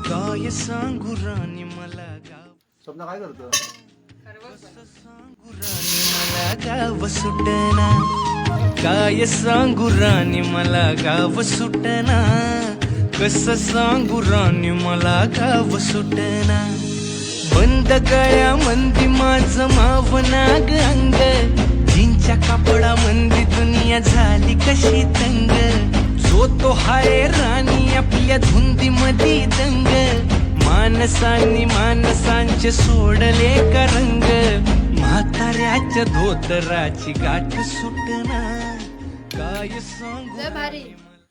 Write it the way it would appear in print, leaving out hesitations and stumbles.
काय सांगू राणी मला गाव, स्वप्न काय करतो? सांगू राणी मला गाव सुटना, काय सांगू राणी मला गाव सुटना, कसं सांगू राणी मला गाव सुटना. बंद गळ्या मंदी माझं मावनाग अंग, जिंच्या कापडा मंदी दुनिया झाली कशी तंग. जो तो हाय राणी आपल्या धुंदी मधी दंग, माणसांनी माणसांचे सोडले का रंग. म्हाताऱ्याच्या धोतराची गाठ सुटना, काय सांगू लय भारी.